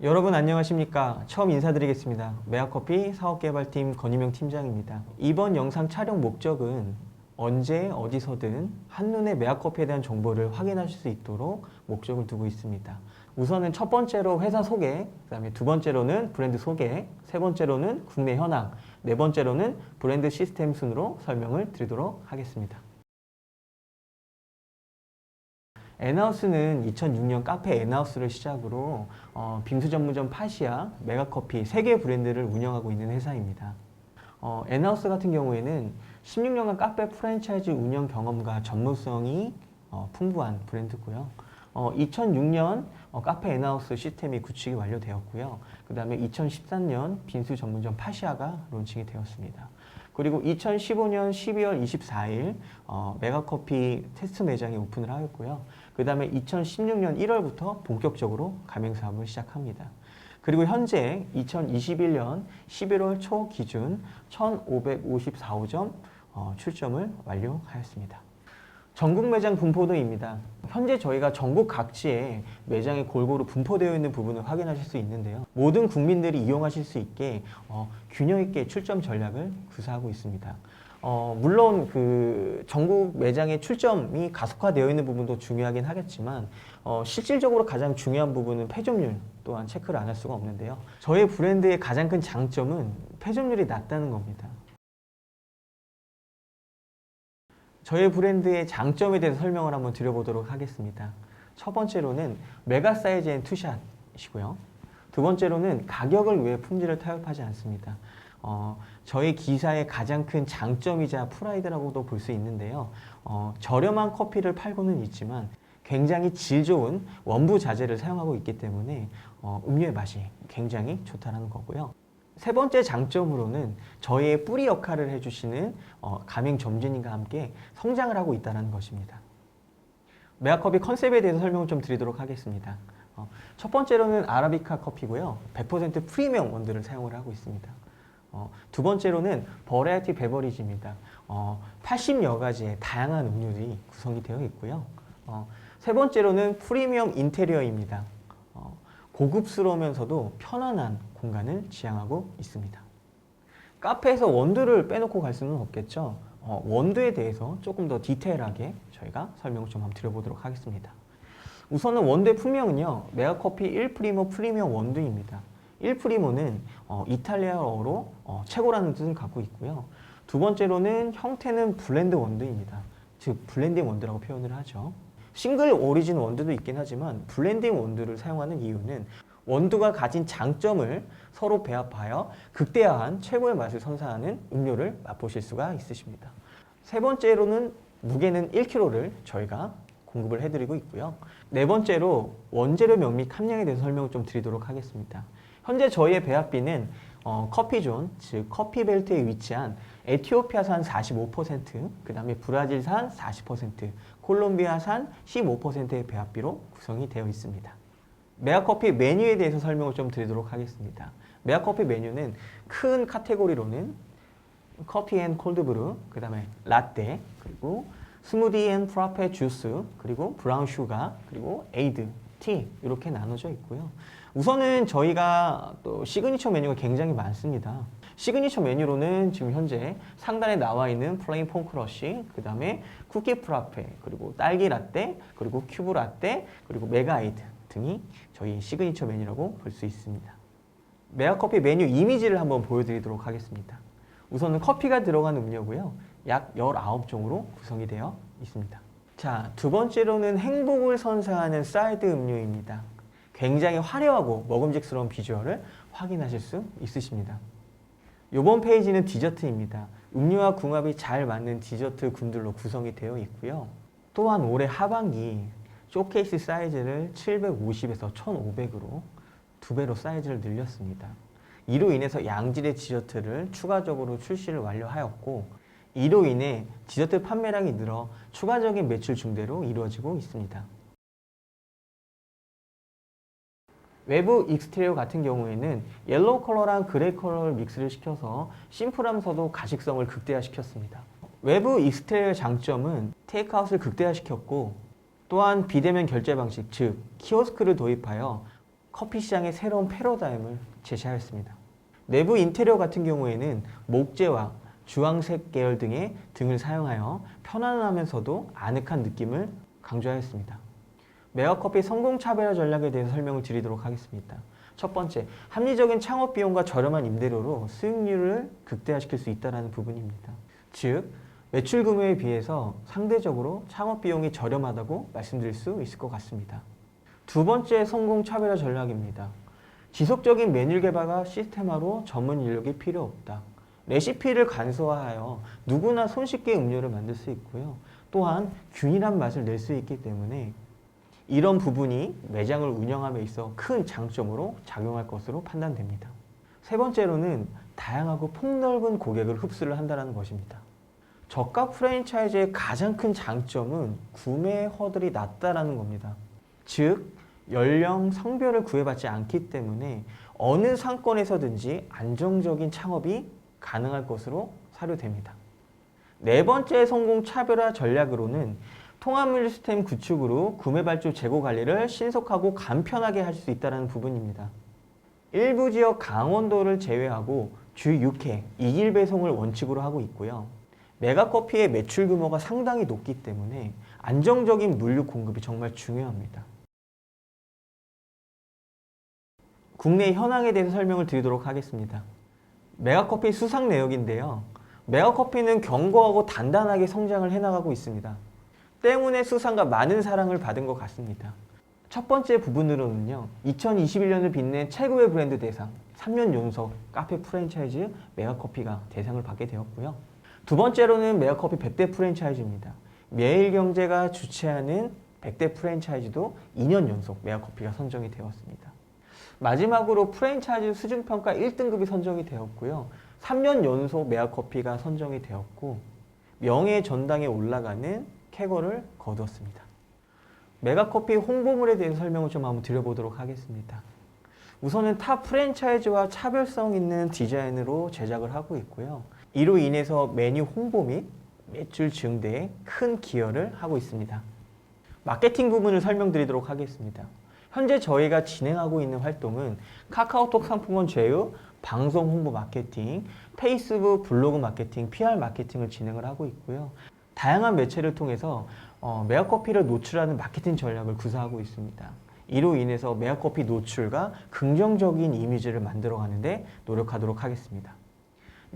여러분 안녕하십니까? 처음 인사드리겠습니다. 메아커피 사업개발팀 권희명 팀장입니다. 이번 영상 촬영 목적은 언제 어디서든 한눈에 메아커피에 대한 정보를 확인하실 수 있도록 목적을 두고 있습니다. 우선은 첫 번째로 회사 소개, 그다음에 두 번째로는 브랜드 소개, 세 번째로는 국내 현황, 네 번째로는 브랜드 시스템 순으로 설명을 드리도록 하겠습니다. 엔하우스는 2006년 카페 엔하우스를 시작으로 빙수 전문점 파시아, 메가커피 3개 브랜드를 운영하고 있는 회사입니다. 엔하우스 같은 경우에는 16년간 카페 프랜차이즈 운영 경험과 전문성이 풍부한 브랜드고요. 2006년 카페 엔하우스 시스템이 구축이 완료되었고요. 그 다음에 2013년 빙수 전문점 파시아가 론칭이 되었습니다. 그리고 2015년 12월 24일 메가커피 테스트 매장이 오픈을 하였고요. 그 다음에 2016년 1월부터 본격적으로 가맹 사업을 시작합니다. 그리고 현재 2021년 11월 초 기준 1,554호점 출점을 완료하였습니다. 전국 매장 분포도입니다. 현재 저희가 전국 각지에 매장이 골고루 분포되어 있는 부분을 확인하실 수 있는데요. 모든 국민들이 이용하실 수 있게 균형 있게 출점 전략을 구사하고 있습니다. 물론 그 전국 매장의 출점이 가속화되어 있는 부분도 중요하긴 하겠지만 실질적으로 가장 중요한 부분은 패점률 또한 체크를 안 할 수가 없는데요. 저희 브랜드의 가장 큰 장점은 패점률이 낮다는 겁니다. 저희 브랜드의 장점에 대해서 설명을 한번 드려보도록 하겠습니다. 첫 번째로는 메가 사이즈 앤 투샷이고요. 두 번째로는 가격을 위해 품질을 타협하지 않습니다. 저희 기사의 가장 큰 장점이자 프라이드라고도 볼 수 있는데요. 저렴한 커피를 팔고는 있지만 굉장히 질 좋은 원부 자재를 사용하고 있기 때문에 음료의 맛이 굉장히 좋다는 거고요. 세 번째 장점으로는 저희의 뿌리 역할을 해주시는 가맹 점주님과 함께 성장을 하고 있다는 것입니다. 메아커피 컨셉에 대해서 설명을 좀 드리도록 하겠습니다. 첫 번째로는 아라비카 커피고요. 100% 프리미엄 원두를 사용을 하고 있습니다. 두 번째로는 버라이어티 베버리지입니다. 80여 가지의 다양한 음료들이 구성이 되어 있고요. 세 번째로는 프리미엄 인테리어입니다. 고급스러우면서도 편안한 공간을 지향하고 있습니다. 카페에서 원두를 빼놓고 갈 수는 없겠죠. 원두에 대해서 조금 더 디테일하게 저희가 설명을 좀 한번 드려보도록 하겠습니다. 우선은 원두의 품명은요, 메아커피 1프리모 프리미엄 원두입니다. 1프리모는 이탈리아어로 최고라는 뜻을 갖고 있고요. 두 번째로는 형태는 블렌드 원두입니다. 즉 블렌딩 원두라고 표현을 하죠. 싱글 오리진 원두도 있긴 하지만 블렌딩 원두를 사용하는 이유는 원두가 가진 장점을 서로 배합하여 극대화한 최고의 맛을 선사하는 음료를 맛보실 수가 있으십니다. 세 번째로는 무게는 1kg를 저희가 공급을 해드리고 있고요. 네 번째로 원재료 명믹 함량에 대해서 설명을 좀 드리도록 하겠습니다. 현재 저희의 배합비는 커피존, 즉 커피벨트에 위치한 에티오피아산 45%, 그 다음에 브라질산 40%, 콜롬비아산 15%의 배합비로 구성이 되어 있습니다. 메아커피 메뉴에 대해서 설명을 좀 드리도록 하겠습니다. 메아커피 메뉴는 큰 카테고리로는 커피 앤 콜드브루, 그 다음에 라떼, 그리고 스무디 앤 프라페 주스, 그리고 브라운 슈가, 그리고 에이드, 티 이렇게 나눠져 있고요. 우선은 저희가 또 시그니처 메뉴가 굉장히 많습니다. 시그니처 메뉴로는 지금 현재 상단에 나와 있는 플레인 폼크러쉬, 그 다음에 쿠키 프라페, 그리고 딸기 라떼, 그리고 큐브 라떼, 그리고 메가 에이드 등이 저희 시그니처 메뉴라고 볼 수 있습니다. 메아커피 메뉴 이미지를 한번 보여드리도록 하겠습니다. 우선은 커피가 들어간 음료고요. 약 19종으로 구성이 되어 있습니다. 자, 두 번째로는 행복을 선사하는 사이드 음료입니다. 굉장히 화려하고 먹음직스러운 비주얼을 확인하실 수 있으십니다. 이번 페이지는 디저트입니다. 음료와 궁합이 잘 맞는 디저트 군들로 구성이 되어 있고요. 또한 올해 하반기 쇼케이스 사이즈를 750에서 1500으로 2배로 사이즈를 늘렸습니다. 이로 인해서 양질의 디저트를 추가적으로 출시를 완료하였고, 이로 인해 디저트 판매량이 늘어 추가적인 매출 증대로 이루어지고 있습니다. 외부 익스테리어 같은 경우에는 옐로우 컬러랑 그레이 컬러를 믹스를 시켜서 심플하면서도 가식성을 극대화시켰습니다. 외부 익스테리어의 장점은 테이크아웃을 극대화시켰고, 또한 비대면 결제 방식, 즉 키오스크를 도입하여 커피 시장의 새로운 패러다임을 제시하였습니다. 내부 인테리어 같은 경우에는 목재와 주황색 계열 등의 등을 사용하여 편안하면서도 아늑한 느낌을 강조하였습니다. 메가커피 성공 차별화 전략에 대해서 설명을 드리도록 하겠습니다. 첫 번째, 합리적인 창업 비용과 저렴한 임대료로 수익률을 극대화시킬 수 있다는 부분입니다. 즉, 매출 규모에 비해서 상대적으로 창업 비용이 저렴하다고 말씀드릴 수 있을 것 같습니다. 두 번째 성공 차별화 전략입니다. 지속적인 메뉴 개발과 시스템화로 전문 인력이 필요 없다. 레시피를 간소화하여 누구나 손쉽게 음료를 만들 수 있고요. 또한 균일한 맛을 낼 수 있기 때문에 이런 부분이 매장을 운영함에 있어 큰 장점으로 작용할 것으로 판단됩니다. 세 번째로는 다양하고 폭넓은 고객을 흡수를 한다는 것입니다. 저가 프랜차이즈의 가장 큰 장점은 구매 허들이 낮다라는 겁니다. 즉, 연령, 성별을 구애받지 않기 때문에 어느 상권에서든지 안정적인 창업이 가능할 것으로 사료됩니다. 네 번째 성공 차별화 전략으로는 통합물 시스템 구축으로 구매 발주 재고 관리를 신속하고 간편하게 할 수 있다는 부분입니다. 일부 지역 강원도를 제외하고 주 6회 2일 배송을 원칙으로 하고 있고요. 메가커피의 매출 규모가 상당히 높기 때문에 안정적인 물류 공급이 정말 중요합니다. 국내 현황에 대해서 설명을 드리도록 하겠습니다. 메가커피 수상 내역인데요. 메가커피는 견고하고 단단하게 성장을 해나가고 있습니다. 때문에 수상과 많은 사랑을 받은 것 같습니다. 첫 번째 부분으로는요, 2021년을 빛낸 최고의 브랜드 대상 3년 연속 카페 프랜차이즈 메가커피가 대상을 받게 되었고요. 두 번째로는 메가커피 100대 프랜차이즈입니다. 매일경제가 주최하는 100대 프랜차이즈도 2년 연속 메가커피가 선정이 되었습니다. 마지막으로 프랜차이즈 수준평가 1등급이 선정이 되었고요. 3년 연속 메가커피가 선정이 되었고 명예 전당에 올라가는 쾌거를 거두었습니다. 메가커피 홍보물에 대해서 설명을 좀 한번 드려보도록 하겠습니다. 우선은 타 프랜차이즈와 차별성 있는 디자인으로 제작을 하고 있고요. 이로 인해서 메뉴 홍보 및 매출 증대에 큰 기여를 하고 있습니다. 마케팅 부분을 설명드리도록 하겠습니다. 현재 저희가 진행하고 있는 활동은 카카오톡 상품권 제휴, 방송 홍보 마케팅, 페이스북 블로그 마케팅, PR 마케팅을 진행을 하고 있고요. 다양한 매체를 통해서 메가커피를 노출하는 마케팅 전략을 구사하고 있습니다. 이로 인해서 메가커피 노출과 긍정적인 이미지를 만들어가는 데 노력하도록 하겠습니다.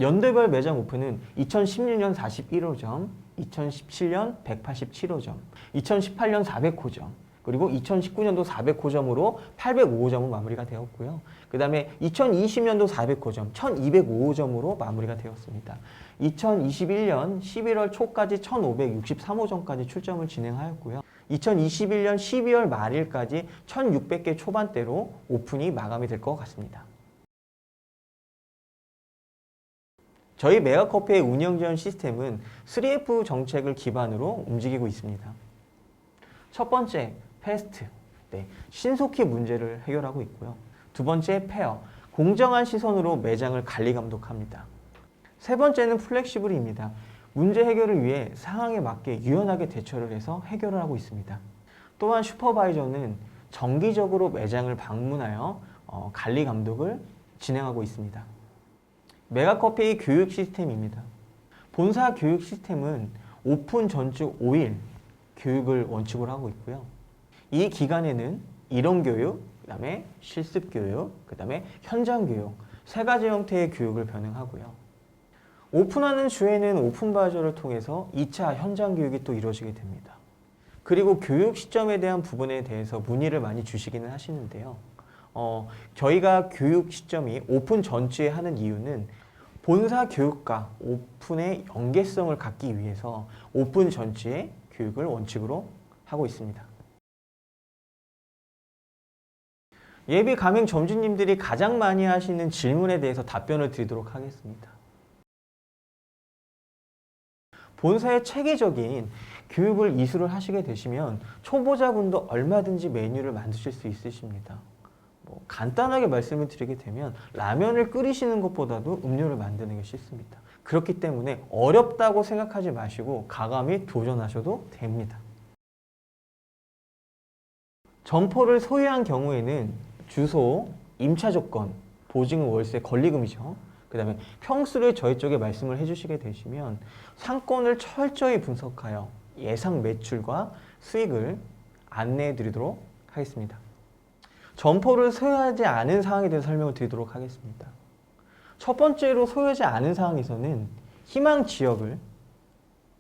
연도별 매장 오픈은 2016년 41호점, 2017년 187호점, 2018년 400호점, 그리고 2019년도 400호점으로 805호점으로 마무리가 되었고요. 그 다음에 2020년도 400호점, 1205호점으로 마무리가 되었습니다. 2021년 11월 초까지 1563호점까지 출점을 진행하였고요. 2021년 12월 말일까지 1600개 초반대로 오픈이 마감이 될 것 같습니다. 저희 메가커피의 운영 지원 시스템은 3F 정책을 기반으로 움직이고 있습니다. 첫 번째, 패스트, 신속히 문제를 해결하고 있고요. 두 번째, 페어, 공정한 시선으로 매장을 관리 감독합니다. 세 번째는 플렉시블입니다. 문제 해결을 위해 상황에 맞게 유연하게 대처를 해서 해결을 하고 있습니다. 또한 슈퍼바이저는 정기적으로 매장을 방문하여 관리 감독을 진행하고 있습니다. 메가커피 교육 시스템입니다. 본사 교육 시스템은 오픈 전주 5일 교육을 원칙으로 하고 있고요. 이 기간에는 이론 교육, 그 다음에 실습 교육, 그 다음에 현장 교육, 세 가지 형태의 교육을 병행하고요. 오픈하는 주에는 오픈바이저를 통해서 2차 현장 교육이 또 이루어지게 됩니다. 그리고 교육 시점에 대한 부분에 대해서 문의를 많이 주시기는 하시는데요. 저희가 교육 시점이 오픈 전주에 하는 이유는 본사 교육과 오픈의 연계성을 갖기 위해서 오픈 전주에 교육을 원칙으로 하고 있습니다. 예비 가맹 점주님들이 가장 많이 하시는 질문에 대해서 답변을 드리도록 하겠습니다. 본사의 체계적인 교육을 이수를 하시게 되시면 초보자분도 얼마든지 메뉴를 만드실 수 있으십니다. 간단하게 말씀을 드리게 되면 라면을 끓이시는 것보다도 음료를 만드는 게 쉽습니다. 그렇기 때문에 어렵다고 생각하지 마시고 과감히 도전하셔도 됩니다. 점포를 소유한 경우에는 주소, 임차 조건, 보증은 월세, 권리금이죠. 그 다음에 평수를 저희 쪽에 말씀을 해주시게 되시면 상권을 철저히 분석하여 예상 매출과 수익을 안내해 드리도록 하겠습니다. 점포를 소유하지 않은 상황에 대해서 설명을 드리도록 하겠습니다. 첫 번째로 소유하지 않은 상황에서는 희망 지역을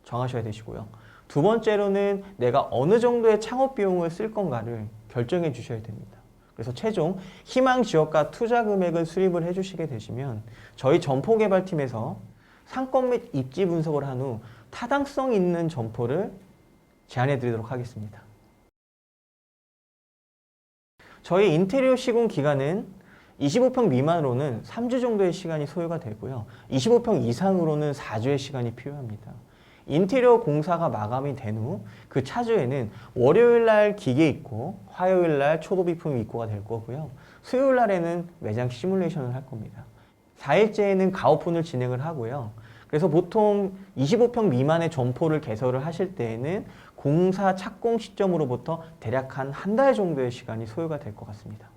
정하셔야 되시고요. 두 번째로는 내가 어느 정도의 창업 비용을 쓸 건가를 결정해 주셔야 됩니다. 그래서 최종 희망 지역과 투자 금액을 수립을 해 주시게 되시면 저희 점포 개발팀에서 상권 및 입지 분석을 한 후 타당성 있는 점포를 제안해 드리도록 하겠습니다. 저희 인테리어 시공 기간은 25평 미만으로는 3주 정도의 시간이 소요가 되고요. 25평 이상으로는 4주의 시간이 필요합니다. 인테리어 공사가 마감이 된 후 그 차주에는 월요일 날 기계 입고, 화요일 날 초도 비품 입고가 될 거고요. 수요일 날에는 매장 시뮬레이션을 할 겁니다. 4일째에는 가오픈을 진행을 하고요. 그래서 보통 25평 미만의 점포를 개설을 하실 때에는 공사 착공 시점으로부터 대략 한 달 정도의 시간이 소요가 될 것 같습니다.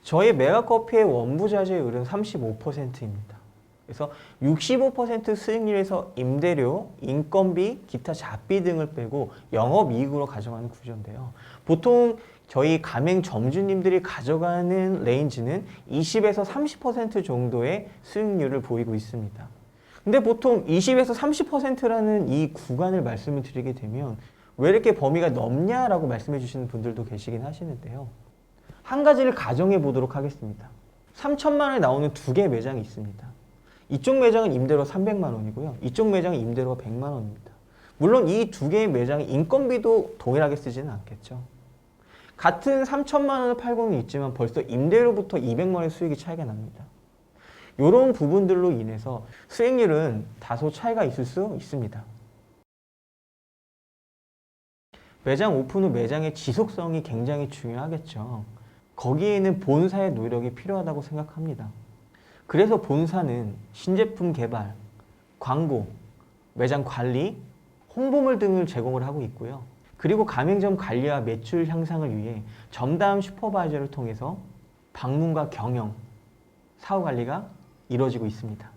저희 메가커피의 원부자재율은 35%입니다. 그래서 65% 수익률에서 임대료, 인건비, 기타 잡비 등을 빼고 영업이익으로 가져가는 구조인데요. 보통 저희 가맹 점주님들이 가져가는 레인지는 20에서 30% 정도의 수익률을 보이고 있습니다. 근데 보통 20에서 30%라는 이 구간을 말씀을 드리게 되면 왜 이렇게 범위가 넓냐라고 말씀해 주시는 분들도 계시긴 하시는데요. 한 가지를 가정해 보도록 하겠습니다. 3천만 원에 나오는 두 개 매장이 있습니다. 이쪽 매장은 임대료가 300만 원이고요. 이쪽 매장은 임대료가 100만 원입니다. 물론 이 두 개의 매장의 인건비도 동일하게 쓰지는 않겠죠. 같은 3천만 원을 팔고는 있지만 벌써 임대료부터 200만 원의 수익이 차이가 납니다. 이런 부분들로 인해서 수익률은 다소 차이가 있을 수 있습니다. 매장 오픈 후 매장의 지속성이 굉장히 중요하겠죠. 거기에는 본사의 노력이 필요하다고 생각합니다. 그래서 본사는 신제품 개발, 광고, 매장 관리, 홍보물 등을 제공을 하고 있고요. 그리고 가맹점 관리와 매출 향상을 위해 점담 슈퍼바이저를 통해서 방문과 경영, 사후 관리가 이루어지고 있습니다.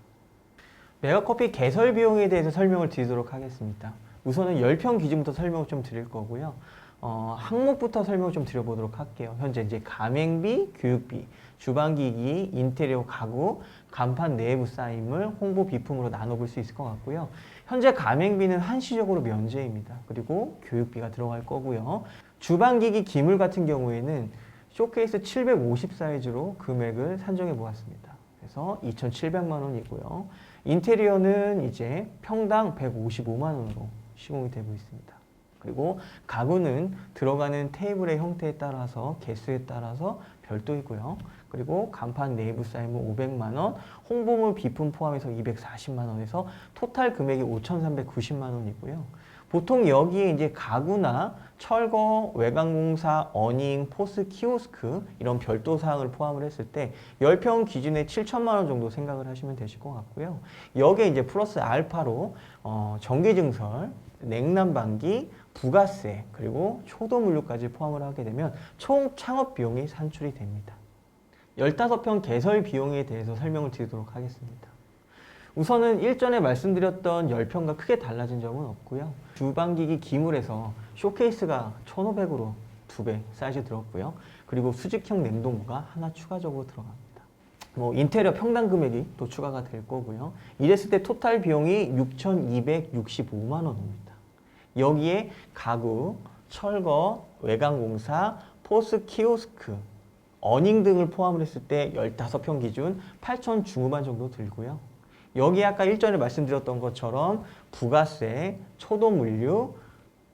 메가커피 개설 비용에 대해서 설명을 드리도록 하겠습니다. 우선은 10평 기준부터 설명을 좀 드릴 거고요. 항목부터 설명을 좀 드려보도록 할게요. 현재 이제 가맹비, 교육비, 주방기기, 인테리어 가구, 간판 내부 사인물, 홍보 비품으로 나눠볼 수 있을 것 같고요. 현재 가맹비는 한시적으로 면제입니다. 그리고 교육비가 들어갈 거고요. 주방기기 기물 같은 경우에는 쇼케이스 750 사이즈로 금액을 산정해 보았습니다. 그래서 2,700만 원이고요. 인테리어는 이제 평당 155만 원으로 시공이 되고 있습니다. 그리고 가구는 들어가는 테이블의 형태에 따라서 개수에 따라서 별도이고요. 그리고 간판 내부 사인물 500만 원, 홍보물 비품 포함해서 240만 원에서 토탈 금액이 5,390만 원이고요. 보통 여기에 이제 가구나 철거, 외관공사, 어닝, 포스 키오스크 이런 별도 사항을 포함을 했을 때 10평 기준에 7천만 원 정도 생각을 하시면 되실 것 같고요. 여기에 이제 플러스 알파로 전기증설, 냉난방기, 부가세 그리고 초도물류까지 포함을 하게 되면 총 창업 비용이 산출이 됩니다. 15평 개설 비용에 대해서 설명을 드리도록 하겠습니다. 우선은 일전에 말씀드렸던 10평과 크게 달라진 점은 없고요. 주방기기 기물에서 쇼케이스가 1,500으로 2배 사이즈 들었고요. 그리고 수직형 냉동고가 하나 추가적으로 들어갑니다. 인테리어 평당 금액이 또 추가가 될 거고요. 이랬을 때 토탈 비용이 6,265만 원입니다. 여기에 가구, 철거, 외관공사, 포스 키오스크, 어닝 등을 포함을 했을 때 15평 기준 8천 중후반 정도 들고요. 여기 아까 일전에 말씀드렸던 것처럼 부가세, 초도물류,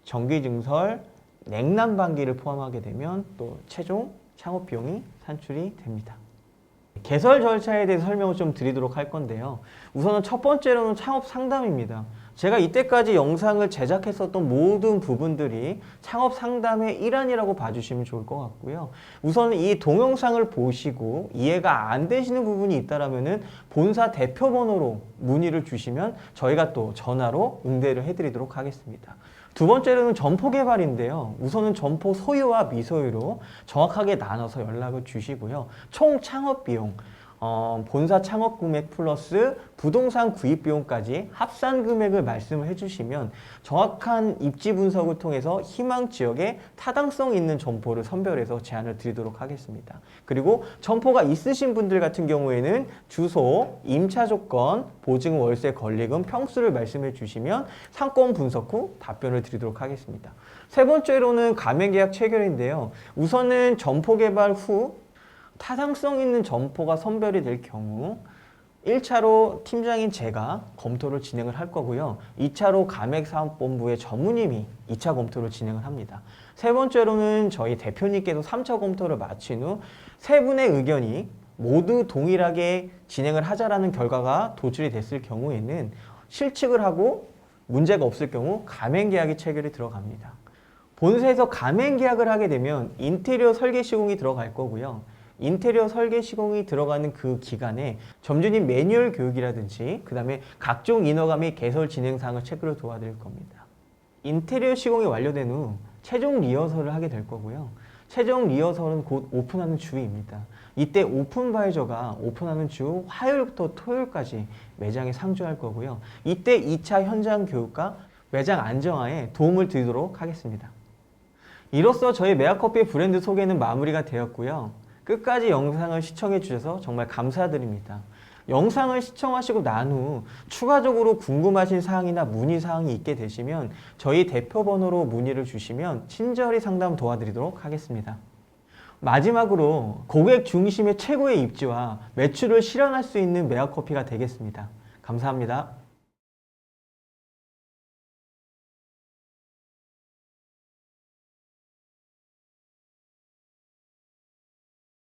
전기증설, 냉난방기를 포함하게 되면 또 최종 창업 비용이 산출이 됩니다. 개설 절차에 대해서 설명을 좀 드리도록 할 건데요. 우선은 첫 번째로는 창업 상담입니다. 제가 이때까지 영상을 제작했었던 모든 부분들이 창업 상담의 일환이라고 봐주시면 좋을 것 같고요. 우선 이 동영상을 보시고 이해가 안 되시는 부분이 있다라면은 본사 대표번호로 문의를 주시면 저희가 또 전화로 응대를 해드리도록 하겠습니다. 두 번째로는 점포 개발인데요. 우선은 점포 소유와 미소유로 정확하게 나눠서 연락을 주시고요. 총 창업 비용, 본사 창업 금액 플러스 부동산 구입 비용까지 합산 금액을 말씀을 해주시면 정확한 입지 분석을 통해서 희망 지역에 타당성 있는 점포를 선별해서 제안을 드리도록 하겠습니다. 그리고 점포가 있으신 분들 같은 경우에는 주소, 임차 조건, 보증 월세 권리금, 평수를 말씀해 주시면 상권 분석 후 답변을 드리도록 하겠습니다. 세 번째로는 가맹계약 체결인데요. 우선은 점포 개발 후 타당성 있는 점포가 선별이 될 경우 1차로 팀장인 제가 검토를 진행을 할 거고요. 2차로 가맹사업본부의 전무님이 2차 검토를 진행을 합니다. 세 번째로는 저희 대표님께서 3차 검토를 마친 후 세 분의 의견이 모두 동일하게 진행을 하자라는 결과가 도출이 됐을 경우에는 실측을 하고 문제가 없을 경우 가맹계약이 체결이 들어갑니다. 본사에서 가맹계약을 하게 되면 인테리어 설계 시공이 들어갈 거고요. 인테리어 설계 시공이 들어가는 그 기간에 점주님 매뉴얼 교육이라든지 그 다음에 각종 인허가 및 개설 진행 사항을 체크를 도와드릴 겁니다. 인테리어 시공이 완료된 후 최종 리허설을 하게 될 거고요. 최종 리허설은 곧 오픈하는 주입니다. 이때 오픈바이저가 오픈하는 주 화요일부터 토요일까지 매장에 상주할 거고요. 이때 2차 현장 교육과 매장 안정화에 도움을 드리도록 하겠습니다. 이로써 저희 메가커피 브랜드 소개는 마무리가 되었고요. 끝까지 영상을 시청해 주셔서 정말 감사드립니다. 영상을 시청하시고 난 후 추가적으로 궁금하신 사항이나 문의 사항이 있게 되시면 저희 대표 번호로 문의를 주시면 친절히 상담 도와드리도록 하겠습니다. 마지막으로 고객 중심의 최고의 입지와 매출을 실현할 수 있는 메가커피가 되겠습니다. 감사합니다.